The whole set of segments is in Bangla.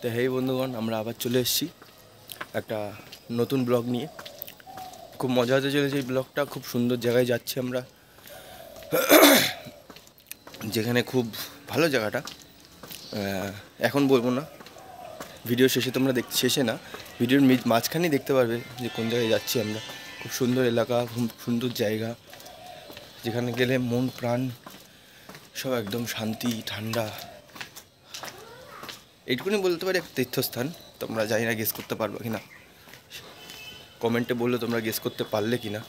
তো হেই বন্ধুগণ, আমরা আবার চলে এসেছি একটা নতুন ব্লগ নিয়ে। খুব মজা হতে চলেছে এই ব্লগটা। খুব সুন্দর জায়গায় যাচ্ছি আমরা, যেখানে খুব ভালো জায়গাটা। এখন বলবো না, ভিডিও শেষে তোমরা শেষে না, ভিডিওর মাঝখানেই দেখতে পারবে যে কোন জায়গায় যাচ্ছি আমরা। খুব সুন্দর এলাকা, খুব সুন্দর জায়গা, যেখানে গেলে মন প্রাণ সব একদম শান্তি, ঠান্ডা। এইটুকুনি বলতে পারি একটা তীর্থস্থান। তোমরা জানি না গেস করতে পারবে কি না, কমেন্টে বললে তোমরা গেস করতে পারলে কি না।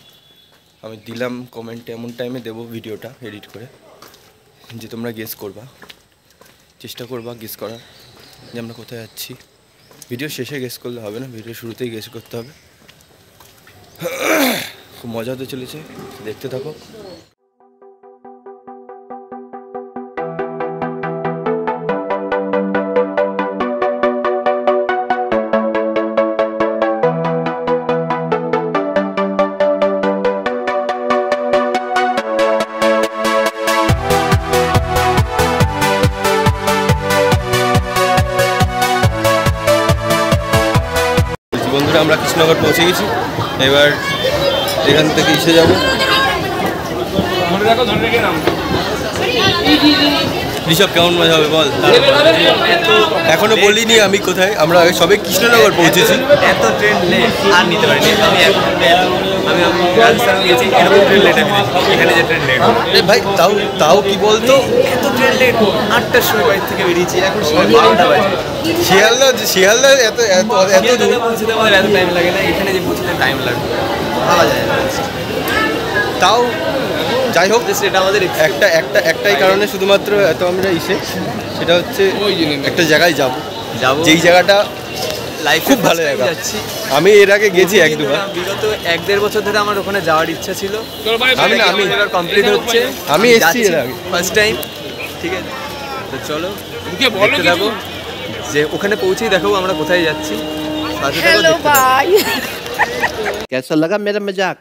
আমি দিলাম কমেন্টে, এমন টাইমে দেবো ভিডিওটা এডিট করে যে তোমরা গেস করবা, চেষ্টা করবা গেস করার যে আমরা কোথায় যাচ্ছি। ভিডিও শেষে গেস করলে হবে না, ভিডিও শুরুতেই গেস করতে হবে। খুব মজা হতে চলেছে, দেখতে থাকো। বন্ধুরা, আমরা কৃষ্ণনগর পৌঁছে গেছি। এবার এখান থেকে এসে যাব। ঋষভ, কেমন মজা হবে বল? এখনো বলিনি আমি কোথায়। আমরা সবে কৃষ্ণনগর পৌঁছেছি। এত ট্রেন লেট আর নিতে পারিনি আমি। রাজস্থান গেছি, এরকম ট্রেন লেট আমি এখানে যে ট্রেন লেট ভাই, তাও কি বলতো, এত ট্রেন লেট। 8টার সময় বাড়ি থেকে বেরিয়েছি, এখন সময় 12টা বাজে। শিয়ালদা এত দূরে পৌঁছতে আমাদের এত টাইম লাগে না, এখানে যে পৌঁছতে টাইম লাগবে ভাবা যায় না। তাও যাই হোক, সেটা আমাদের একটাই কারণে শুধুমাত্র এত আমরা সেটা হচ্ছে একটা জায়গায় যাব, যেই জায়গাটা খুব ভালো জায়গা। আমি এর আগে গেছি এক দুবার, বিগত 1-1.5 বছর ধরে আমার ওখানে যাওয়ার ইচ্ছা ছিল। আমি এবার কমপ্লিট হচ্ছে। আমি এসেছি এর আগে ফার্স্ট টাইম। ঠিক আছে, তো চলো দেখতে থাকো যে ওখানে পৌঁছেই দেখো আমরা কোথায় যাচ্ছি। हेलो भाई, कैसा लगा मेरा मजाक?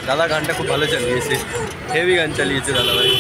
দাদা গানটা খুব ভালো চালিয়েছে, হেভি গান চালিয়েছে দাদা ভাই।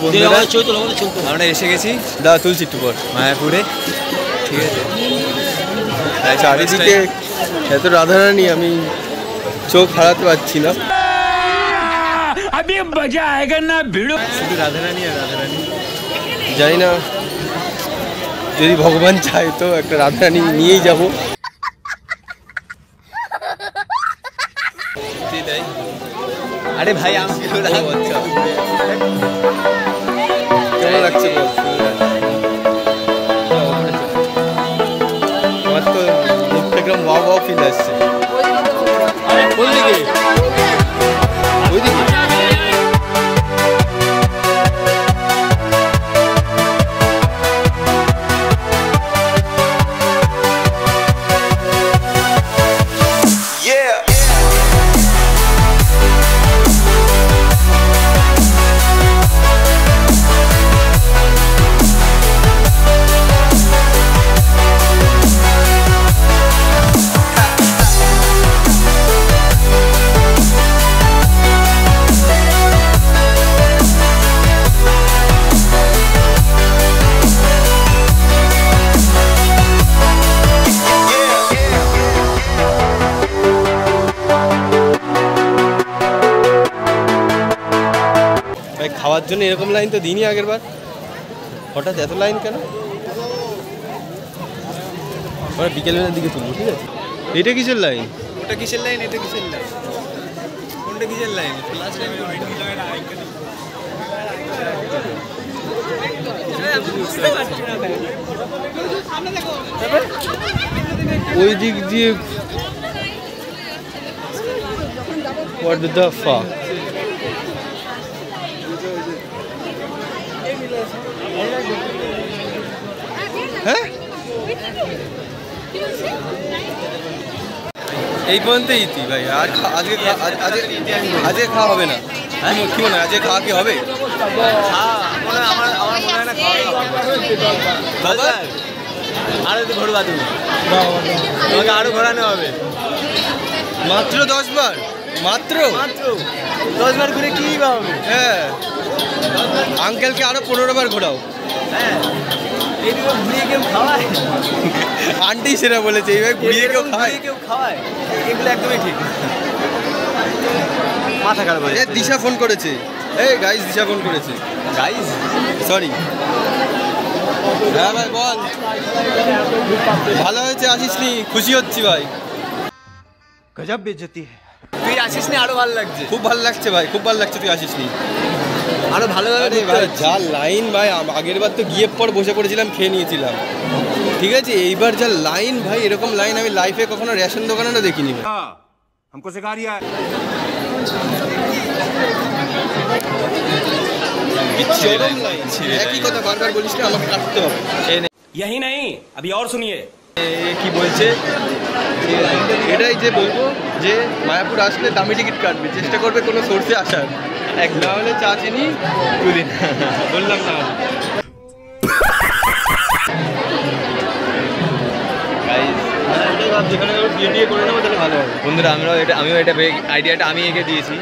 বন্ধুরা আমরা এসে গেছি দাদা তুলছি একটু পর মায়াপুরে, ঠিক আছে। চারিদিকে এত রাধারানী আমি চোখ হারাতে পারছি না। শুধু রাধারানী আর রাধারানী। জানি না, যদি ভগবান চায় তো একটা রাধারানী নিয়েই যাবো। আরে ভাই আমি আচ্ছা, কেমন লাগছে বল? আমার তো মুখ থেকে ওয়াও ওয়াও ফিল আসছে। কোন দিকে? ওইদিকে? খাওয়ার জন্য এরকম লাইন তো দিনই আগের বার, হঠাৎ এত লাইন কেন? আমরা বিকেলবেলার দিকে তুলবো, ঠিক আছে? এটা কিসের লাইন? ওটা কিসের লাইন, এটা কিসের লাইন, কোনটা কিসের লাইন? লাস্ট টাইম ওই দিক দিয়ে What the fuck? হ্যাঁ, এই পর্যন্তই ইতি ভাই। আর আজকে খাওয়া হবে না? কি মনে হয় আজকে খাওয়া কি হবে? আমার মনে হয় না খাওয়া। আরো তো ঘুরবা তুমি, তোমাকে আরো ঘোরানো হবে। মাত্র 10 বার? মাত্র 10 বার ঘুরে কি পাবে? হ্যাঁ, আঙ্কেলকে আরো 15 বার ঘোরাও। হ্যাঁ, এইদিকে ঘুরিয়ে কেউ খাওয়ায়? আন্টি সেটা বলেছে, এইভাবে ঘুরিয়ে কেউ খাওয়ায়? এগুলো একদমই ঠিক। মাথা খারাপ হয়ে যাচ্ছে। দিশা ফোন করেছে, এই গাইস দিশা ফোন করেছে। Guys sorry. হ্যাঁ ভাই বল, ভালো হয়েছে আসিস নি? খুশি হচ্ছি ভাই। গজব বেজতি। তুই আসিস নি, আরো ভালো লাগছে। খুব ভালো লাগছে ভাই, খুব ভালো লাগছে তুই আসিস নি। আরো ভালোভাবে ভাই যা লাইন ভাই, আগের বার তো গিয়ে পর বসে পড়েছিলাম, খেয়ে নিয়েছিলাম, ঠিক আছে? এইবার যা লাইন ভাই, এরকম লাইন আমি লাইফে কখনো রেশন দোকানে না দেখিনি ভাই। हमको सिखा रिया है। একই কথা বারবার বলিস না, আমাকে কাটতে হবে। यही नहीं, अभी और सुनिए। কি বলছে? এটাই যে বলবো যে মায়াপুর আসলে দামি টিকিট কাটবে, চেষ্টা করবে কোনো সোর্সে আসার, এক না হলে চা চিনি দুদিন। বললাম না যেখানে বিয়ে করে নেবো তাহলে ভালো হবে। বন্ধুরা আমিও এটা আইডিয়াটা আমি এঁকে দিয়েছি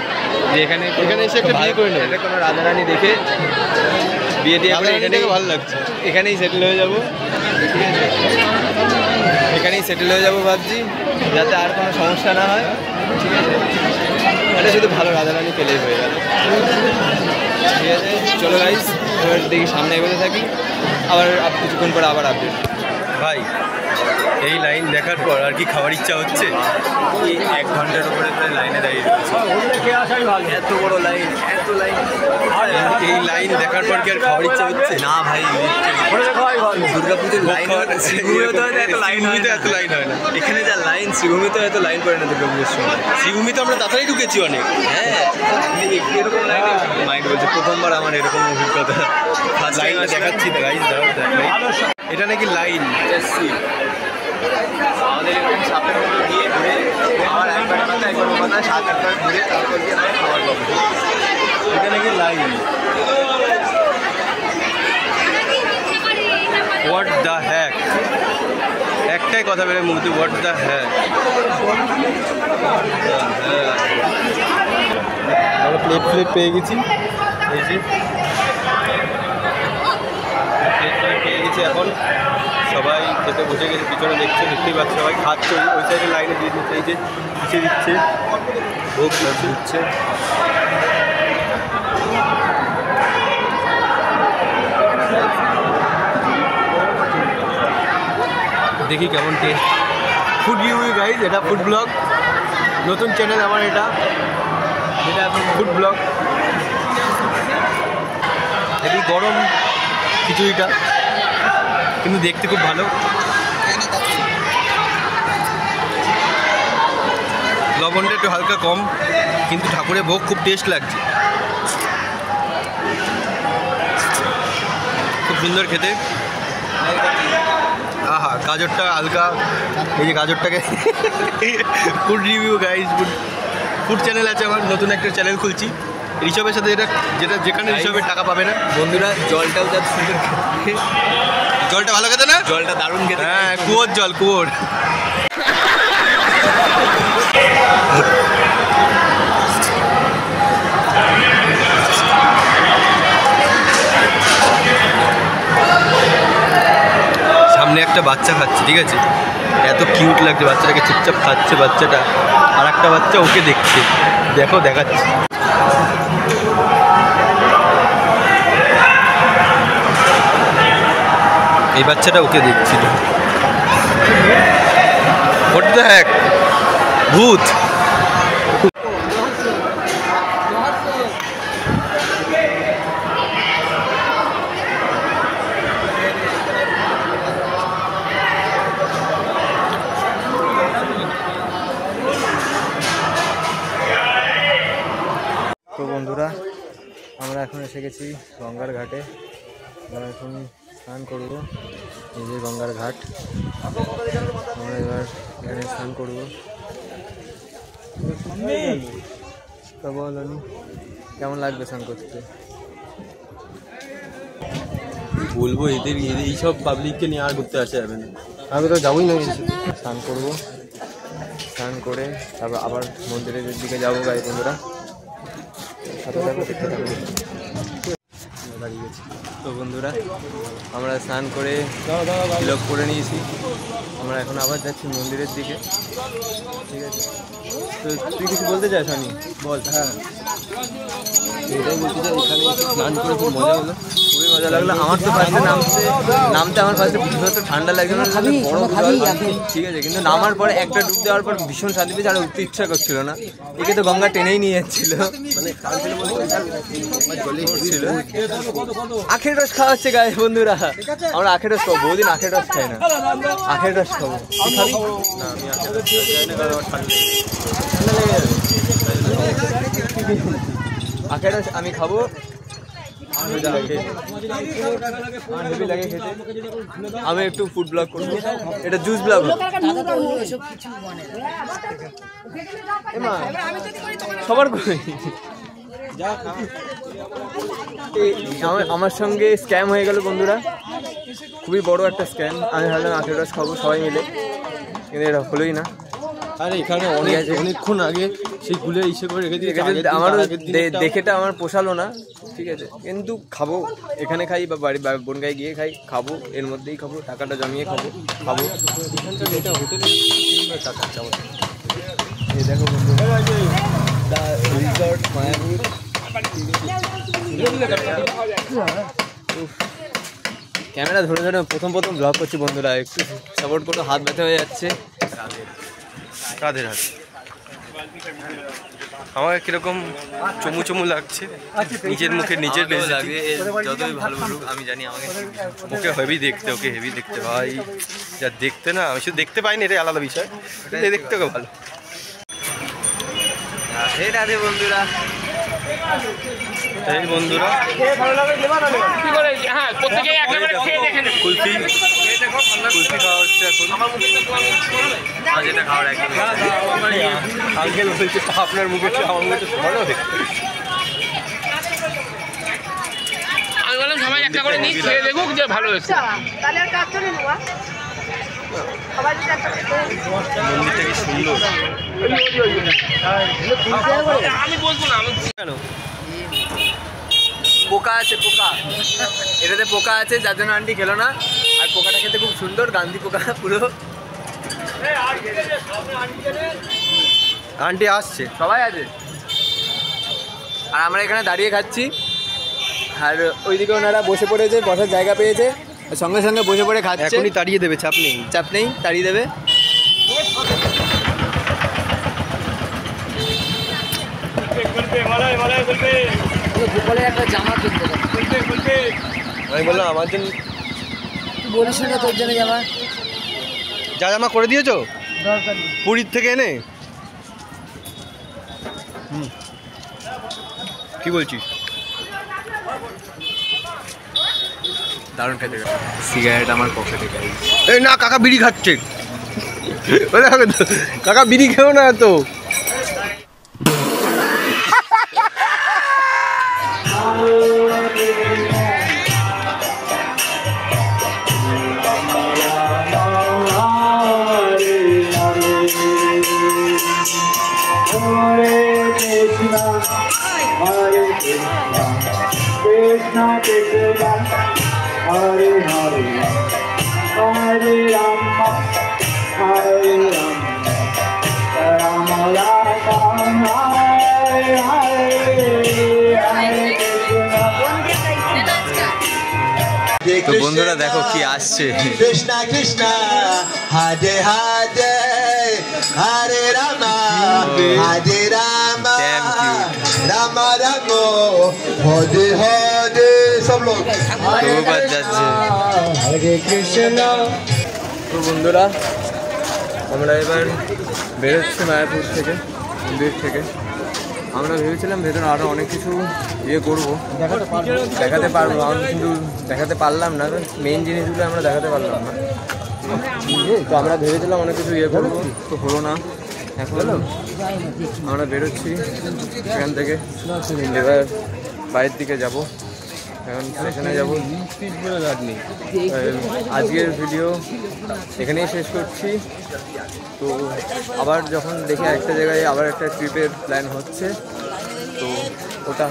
যে এখানে এসে একটা বিয়ে করে নেবো, এটা কোনো রাধারানী দেখে বিয়ে দিয়ে এখানে ভালো লাগছে, এখানেই সেটেল হয়ে যাবো, ঠিক আছে? এখানেই সেটেল হয়ে যাবো ভাবছি, যাতে আর কোনো সমস্যা না হয়, ঠিক আছে? এটা শুধু ভালো রাধারানী পেলেই হয়ে গেল, ঠিক আছে? চলো গাইস, এবার দেখি সামনে এগোতে থাকি, আবার কিছুক্ষণ পর আবার আপডেট। ভাই এই লাইন দেখার পর আর কি খাওয়ার ইচ্ছা হচ্ছে? 1 ঘন্টার উপরে প্রায় লাইনে দাঁড়িয়ে রয়েছে, এত বড় লাইন, এত লাইন। এই লাইন দেখার পর কি আর খাওয়ার ইচ্ছা হচ্ছে? না ভাই, দুর্গাপুজোর লাইন, শ্রীভূমিতে এত লাইন হয় না। এখানে যা লাইন, শ্রীভূমিতে এত লাইন পড়ে না দুর্গাপুজোর সময়। শ্রীভূমিতে আমরা তাড়াতাড়ি ঢুকেছি অনেক। হ্যাঁ, এরকম লাইন মাইন্ড বলছে, প্রথমবার আমার এরকম অভিজ্ঞতা। লাইনটা দেখাচ্ছি গাইস, এটা নাকি লাইন। আমাদের এরকম সাপের মতো গিয়ে ঘুরে আবার একবার না 7-8 বার ঘুরে তারপর গিয়ে আমরা খাবার পাবো। এটা নাকি লাইন। হোয়াট দ্য হ্যাক, একটাই কথা বেরোয় মুখ দিয়ে, হোয়াট দ্য হ্যাক। আমরা প্লেট পেয়ে গেছি, এই যে গেছি এখন, সবাই খেতে বসে গেছে, পিছনে দেখতেই পাচ্ছি সবাই খাচ্ছে, ওই সাইডে লাইনে দিয়ে দিচ্ছে, এই যে পিছিয়ে দিচ্ছে, ভোগ দিচ্ছে। দেখি কেমন টেস্ট। ফুড রিভিউ গাইজ, এটা ফুড ব্লগ, নতুন চ্যানেল আমার এটা এখন ফুড ব্লগ। এটি গরম খিচুড়িটা, কিন্তু দেখতে খুব ভালো। লবণটা একটু হালকা কম, কিন্তু ঠাকুরের ভোগ খুব টেস্ট লাগছে, খুব সুন্দর খেতে। আহা, গাজরটা হালকা, এই যে গাজরটাকে food review guys, food channel আছে আমার, নতুন একটা চ্যানেল খুলছি ঋষভের সাথে, যেখানে ঋষভের টাকা পাবে না। বন্ধুরা জলটাও যা সুন্দর, জলটা ভালো খেতে না, জলটা দারুণ খেতে। হ্যাঁ, কুয়োর জল, কুয়োর। সামনে একটা বাচ্চা খাচ্ছে, ঠিক আছে, এত কিউট লাগছে বাচ্চাটাকে, চুপচাপ খাচ্ছে বাচ্চাটা, আর একটা বাচ্চা ওকে দেখছে, দেখো দেখাচ্ছে। এই বাচ্চাটা ওকে দেখছিল, হোয়াট দ্য হেক, ভূত। তো বন্ধুরা, আমরা এখন এসে গেছি গঙ্গার ঘাটে। আমরা এখন স্নান করবো, এই যে গঙ্গার ঘাট, আমরা এবার এখানে স্নান করবো। তো বল আমি, কেমন লাগবে স্নান করতে? বলবো এদের এইসব পাবলিককে নিয়ে আর ঘুরতে আসা যাবে না। আমি তো যাবোই না, স্নান করবো, স্নান করে তারপর আবার মন্দিরের দিকে যাবো গাই বন্ধুরা। তো বন্ধুরা, আমরা স্নান করে ব্লগ করে নিয়েছি, আমরা এখন আবার যাচ্ছি মন্দিরের দিকে, ঠিক আছে? তো তুই কিছু বলতে চাস? আমি বল। হ্যাঁ, এটাই বলতে চাই, এখানে স্নান করে খুব মজা হলো, খুবই মজা লাগলো। আমার তো ফার্স্টে নামতে আমার ফার্স্টে তো ঠান্ডা লাগছে না, বড় ঠিক আছে, কিন্তু নামার পরে একটা ডুব দেওয়ার পর ভীষণ শান্তি পেয়েছে, আর উঠতে ইচ্ছা করছিল না। একে তো গঙ্গা টেনেই নিয়ে যাচ্ছিল, মানে আখের রস খাওয়া হচ্ছে গায়ে বন্ধুরা। আমরা আখের রস খাবো, বহুদিন আখের রস খাই না, আখের রস খাবো। না, আমি আখের রস খাই না, কারণ আমার ঠান্ডা লেগে যাবে। আখের রস আমি খাবো, আমি একটু ফুড ব্লগ করবো, এটা জুস ব্লগ। সবার আমার সঙ্গে স্ক্যাম হয়ে গেল বন্ধুরা, খুবই বড় একটা স্ক্যাম। আমি ভাবলাম আখের রস খাবো সবাই মিলে, কিন্তু এটা হলোই না। আরে এখানে অনেকক্ষণ আগে সেই গুলে ইসে করে রেখে দিয়ে, আমারও দেখেটা আমার পোষালো না, ঠিক আছে, কিন্তু খাবো, এখানে খাই বা বাড়ি বনগায় গিয়ে খাবো, এর মধ্যেই খাবো, টাকাটা জমিয়ে খাবো। এখানকার এটা হোটেলে টাকা চাওয়া। এই দেখো বন্ধু, রিসর্ট মায়াপুর। ক্যামেরা ধরে ধরে প্রথম ব্লগ করছি বন্ধুরা, একটু সাপোর্ট করো, হাত ব্যথা হয়ে যাচ্ছে। কাদের হাত? আমার কিরকম চমু লাগছে, নিজের মুখে নিজের লাগে। যতই ভালো বলুক, আমি জানি আমাকে ওকে হেভি দেখতে, ওকে হেভি দেখতে ভাই, যা দেখতে না, আমি শুধু দেখতে পাইনি, এটাই আলাদা বিষয়, দেখতে ওকে ভালো। রাধে বন্ধুরা, এই বন্ধুরা কুলফি খাওয়া হচ্ছে এখন, যেটা খাওয়ার একদম আঙ্কেল বলছে আপনার মুখে আমার মুখে ভালো দেখতে। আমি বললাম সবাই একটা করে নিই, খেয়ে দেখুক যে ভালো হয়েছে। মন্দিরটা কি সুন্দর, আমি বলবো না, আমি কেন পোকা আছে, পোকা এটাতে পোকা আছে, যার জন্য আন্টি খেলো না। পোকাটা খেতে খুব সুন্দর, গান্ধী পোকা পুরো। আন্টি আসছে, সবাই আছে, আর আমরা এখানে দাঁড়িয়ে খাচ্ছি। আর ওইদিকে ওনারা বসে পড়েছে, বসার জায়গা পেয়েছে, সঙ্গে সঙ্গে বসে পড়ে খাচ্ছে। এখনই তাড়িয়ে দেবে, চাপ নেই। চাপ নেই, তাড়িয়ে দেবে। একটা জামা কিনতে হবে। আমি বললাম আমার জন্য তুই বলিস না তোর জন্য জামা যা জামা করে দিয়েছো দরকার নেই। পুরীর থেকে এনে। কি বলছিস? দারুণ খেতে। সিগারেট আমার পকেটে। এই না, কাকা বিড়ি খাচ্ছে। কাকা বিড়ি খেও না তো। তো বন্ধুরা দেখো কি আসছে। কৃষ্ণা কৃষ্ণা হাদে হাদে হরে রামা হাদে রামা রামা রাম হদে হদে। সব লোক প্রভুপাদ যাচ্ছে। হরে কৃষ্ণ। তো বন্ধুরা আমরা এবার বেরোচ্ছি মায়াপুর থেকে, মন্দির থেকে। আমরা ভেবেছিলাম ভেতরে আরও অনেক কিছু করবো, দেখাতে পারবো, কিন্তু দেখাতে পারলাম না। মেইন জিনিসগুলো আমরা দেখাতে পারলাম না। তো আমরা ভেবেছিলাম অনেক কিছু করবো, তো হলো না। এখন আমরা বেরোচ্ছি এখান থেকে, এবার বাইরের দিকে যাব। এখন স্টেশনে যাবো। আজকের ভিডিও এখানেই শেষ করছি। তো আবার যখন দেখি একটা জায়গায় আবার একটা ট্রিপের প্ল্যান হচ্ছে, তো ওটা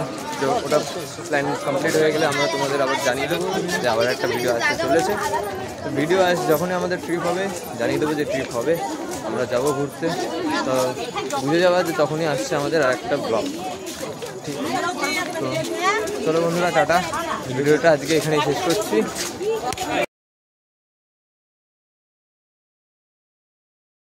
প্ল্যান কমপ্লিট হয়ে গেলে আমরা তোমাদের আবার জানিয়ে দেবো যে আবার একটা ভিডিও আসতে চলেছে। তো ভিডিও যখনই আমাদের ট্রিপ হবে জানিয়ে দেবো যে ট্রিপ হবে, আমরা যাব ঘুরতে। তো বুঝে যাওয়া যে তখনই আসছে আমাদের আর একটা ব্লগ। ঠিক, তো চলো বন্ধুরা, টাটা। ভিডিওটা আজকে এখানেই শেষ করছি।